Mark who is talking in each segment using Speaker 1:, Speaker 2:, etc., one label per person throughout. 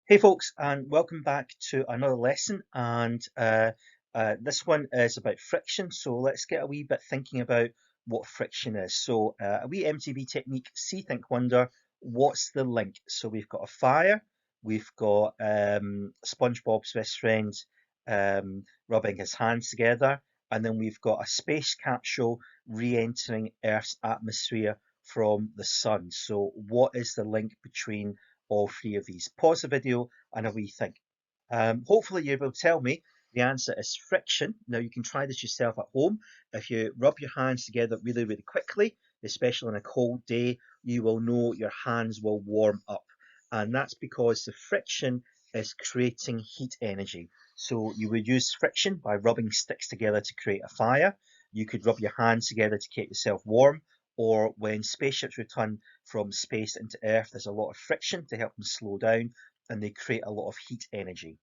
Speaker 1: Hey folks, and welcome back to another lesson. This one is about friction. So let's get a wee bit thinking about what friction is. So a wee MTB technique, see, think, wonder. What's the link? So we've got a fire, we've got SpongeBob's best friend rubbing his hands together, and then we've got a space capsule re-entering Earth's atmosphere from the sun. So what is the link between all three of these? Pause the video and a wee think. Hopefully you will tell me the answer is friction. Now you can try this yourself at home. If you rub your hands together really, really quickly, especially on a cold day, you will know your hands will warm up. And that's because the friction is creating heat energy. So you would use friction by rubbing sticks together to create a fire. You could rub your hands together to keep yourself warm, or when spaceships return from space into Earth, there's a lot of friction to help them slow down and they create a lot of heat energy.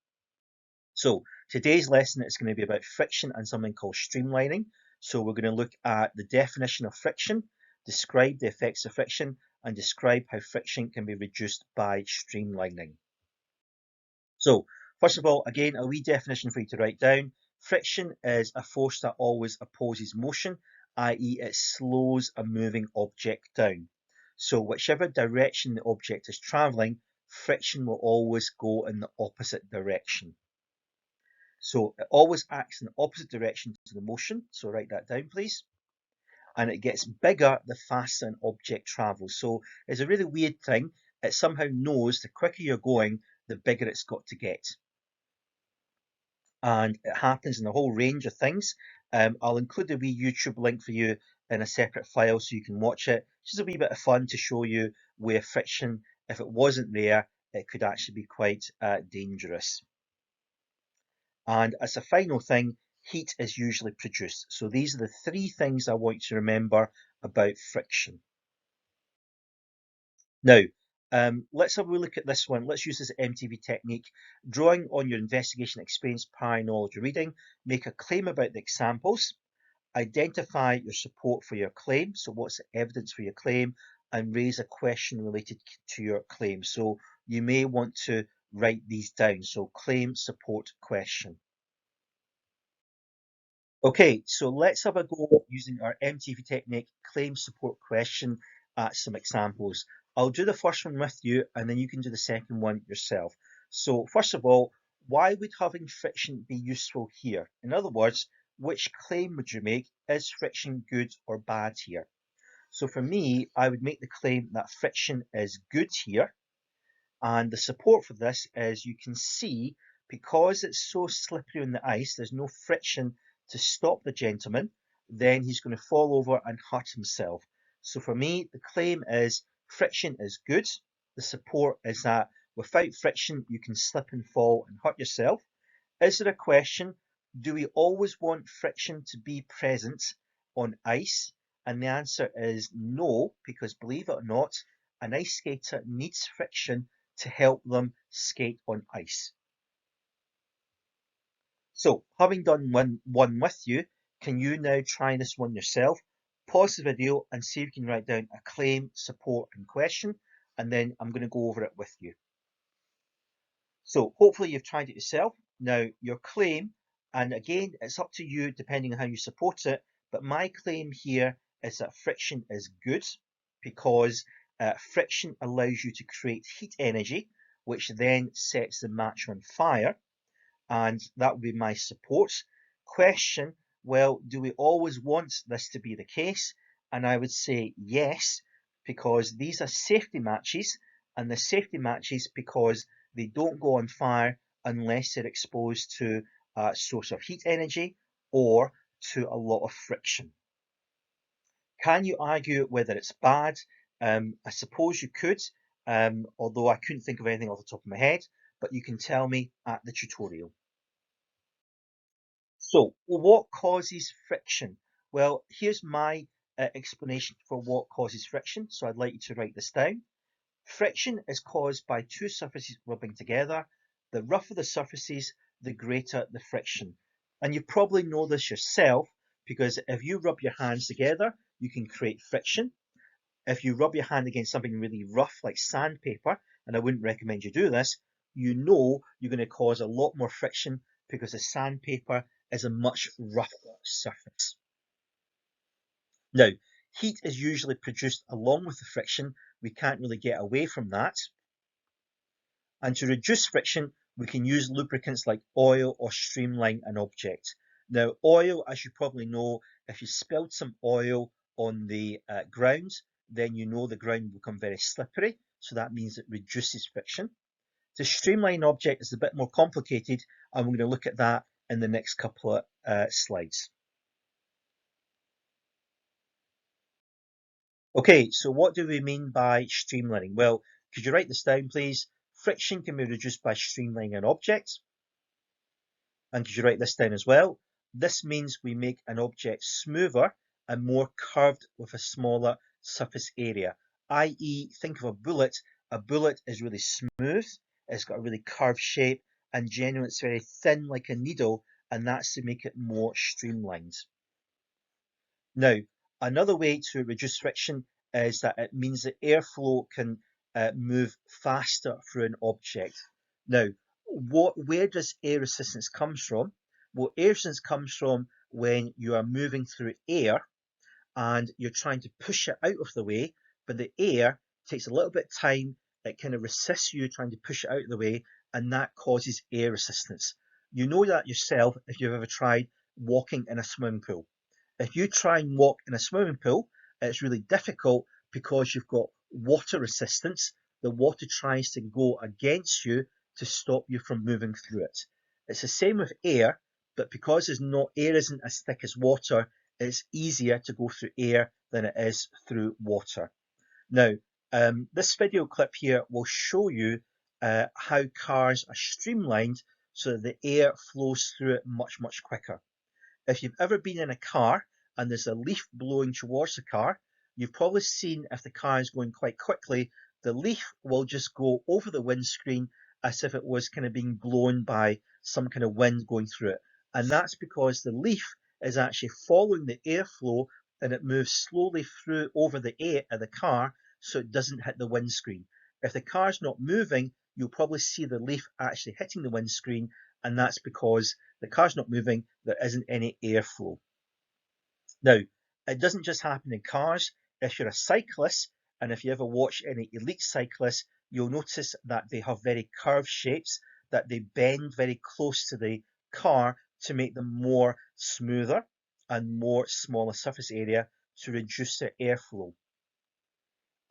Speaker 1: So today's lesson is going to be about friction and something called streamlining. So we're going to look at the definition of friction, describe the effects of friction, and describe how friction can be reduced by streamlining. So first of all, again, a wee definition for you to write down. Friction is a force that always opposes motion, i.e. it slows a moving object down. So whichever direction the object is travelling, friction will always go in the opposite direction. So it always acts in the opposite direction to the motion. So write that down, please. And it gets bigger the faster an object travels. So it's a really weird thing. It somehow knows the quicker you're going, the bigger it's got to get. And it happens in a whole range of things. I'll include a wee YouTube link for you in a separate file so you can watch it. It's just a wee bit of fun to show you where friction, if it wasn't there, it could actually be quite dangerous. And as a final thing, heat is usually produced. So these are the three things I want you to remember about friction. Now, let's have a look at this one. Let's use this MTV technique. Drawing on your investigation experience, prior knowledge, or reading, make a claim about the examples, identify your support for your claim. So what's the evidence for your claim? And raise a question related to your claim. So you may want to write these down. So claim, support, question. Okay, so let's have a go using our MTV technique claim support question at some examples. I'll do the first one with you and then you can do the second one yourself. So first of all, why would having friction be useful here? In other words, which claim would you make? Is friction good or bad here? So for me, I would make the claim that friction is good here. And the support for this is you can see, because it's so slippery on the ice, there's no friction to stop the gentleman, then he's going to fall over and hurt himself. So for me, the claim is friction is good. The support is that without friction, you can slip and fall and hurt yourself. Is there a question? Do we always want friction to be present on ice? And the answer is no, because believe it or not, an ice skater needs friction to help them skate on ice. So, having done one with you, can you now try this one yourself? Pause the video and see if you can write down a claim, support, and question, and then I'm going to go over it with you. So, hopefully you've tried it yourself. Now, your claim, and again, it's up to you depending on how you support it, but my claim here is that friction is good because friction allows you to create heat energy, which then sets the match on fire, and that would be my support. Question, well, do we always want this to be the case? And I would say yes, because these are safety matches, and the safety matches because they don't go on fire unless they're exposed to a source of heat energy or to a lot of friction. Can you argue whether it's bad? I suppose you could, although I couldn't think of anything off the top of my head, but you can tell me at the tutorial. So, what causes friction? Well, here's my explanation for what causes friction. So I'd like you to write this down. Friction is caused by two surfaces rubbing together. The rougher the surfaces, the greater the friction. And you probably know this yourself, because if you rub your hands together, you can create friction. If you rub your hand against something really rough like sandpaper, and I wouldn't recommend you do this, you know you're going to cause a lot more friction because the sandpaper is a much rougher surface. Now, heat is usually produced along with the friction. We can't really get away from that. And to reduce friction, we can use lubricants like oil or streamline an object. Now, oil, as you probably know, if you spilled some oil on the ground, then you know the ground will become very slippery. So that means it reduces friction. To streamline an object is a bit more complicated, and we're going to look at that in the next couple of slides. Okay, so what do we mean by streamlining? Well, could you write this down, please? Friction can be reduced by streamlining an object. And could you write this down as well? This means we make an object smoother and more curved with a smaller surface area. I.e., think of a bullet. A bullet is really smooth, it's got a really curved shape, and generally it's very thin like a needle, and that's to make it more streamlined. Now, another way to reduce friction is that it means that airflow can move faster through an object. Now, where does air resistance comes from? Well, air resistance comes from when you are moving through air and you're trying to push it out of the way, but the air takes a little bit of time. It kind of resists you trying to push it out of the way, and that causes air resistance. You know that yourself if you've ever tried walking in a swimming pool. If you try and walk in a swimming pool, it's really difficult because you've got water resistance. The water tries to go against you to stop you from moving through it. It's the same with air, but because air isn't as thick as water, it's easier to go through air than it is through water. Now, this video clip here will show you how cars are streamlined so that the air flows through it much, much quicker. If you've ever been in a car and there's a leaf blowing towards the car, you've probably seen if the car is going quite quickly, the leaf will just go over the windscreen as if it was kind of being blown by some kind of wind going through it. And that's because the leaf is actually following the airflow and it moves slowly through over the air of the car so it doesn't hit the windscreen. If the car's not moving, you'll probably see the leaf actually hitting the windscreen, and that's because the car's not moving, there isn't any airflow. Now, it doesn't just happen in cars. If you're a cyclist, and if you ever watch any elite cyclists, you'll notice that they have very curved shapes, that they bend very close to the car to make them more smoother and more smaller surface area to reduce their airflow.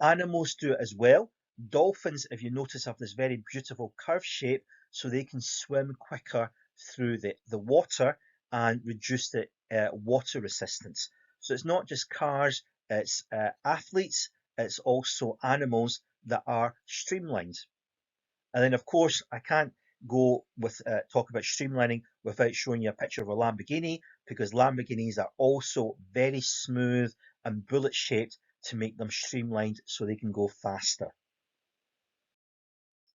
Speaker 1: Animals do it as well. Dolphins, if you notice, have this very beautiful curved shape so they can swim quicker through the water and reduce the water resistance. So it's not just cars, it's athletes, it's also animals that are streamlined. And then, of course, I can't go with talk about streamlining without showing you a picture of a Lamborghini, because Lamborghinis are also very smooth and bullet shaped to make them streamlined so they can go faster.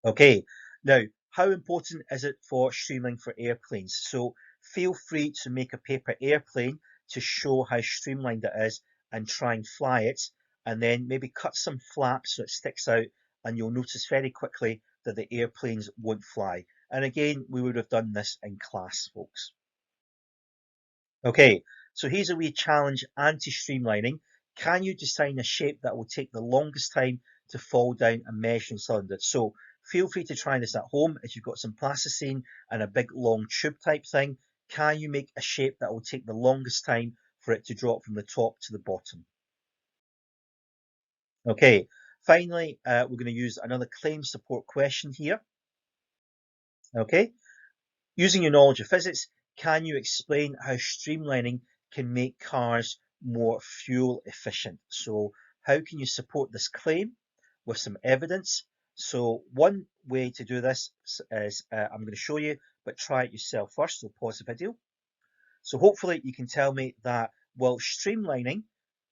Speaker 1: Okay, now how important is it for streamlining for airplanes? So feel free to make a paper airplane to show how streamlined it is and try and fly it, and then maybe cut some flaps so it sticks out, and you'll notice very quickly that the airplanes won't fly. And again, we would have done this in class, folks. Okay, so here's a wee challenge anti-streamlining. Can you design a shape that will take the longest time to fall down a measuring cylinder? So feel free to try this at home if you've got some plasticine and a big long tube type thing. Can you make a shape that will take the longest time for it to drop from the top to the bottom? Okay, finally, we're going to use another claim support question here. Okay, using your knowledge of physics, can you explain how streamlining can make cars more fuel efficient? So how can you support this claim with some evidence? So one way to do this is I'm going to show you, but try it yourself first. So pause the video. So hopefully you can tell me that, well, streamlining,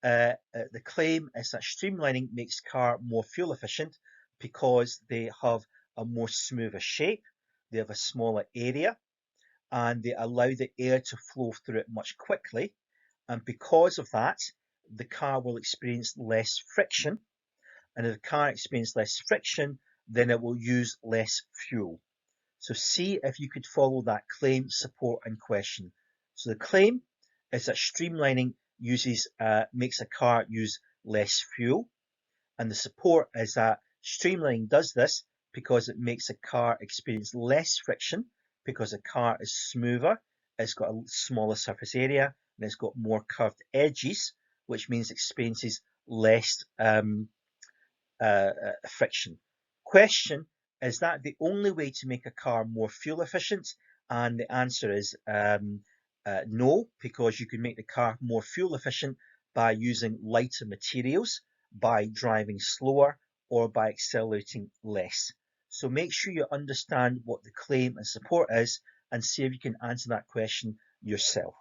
Speaker 1: the claim is that streamlining makes car more fuel efficient because they have a more smoother shape, they have a smaller area, and they allow the air to flow through it much quickly. And because of that, the car will experience less friction. And if the car experiences less friction, then it will use less fuel. So see if you could follow that claim, support, and question. So the claim is that streamlining makes a car use less fuel, and the support is that streamlining does this because it makes a car experience less friction because a car is smoother, it's got a smaller surface area, and it's got more curved edges, which means it experiences less friction. Question, is that the only way to make a car more fuel efficient? And the answer is no, because you can make the car more fuel efficient by using lighter materials, by driving slower, or by accelerating less. So make sure you understand what the claim and support is and see if you can answer that question yourself.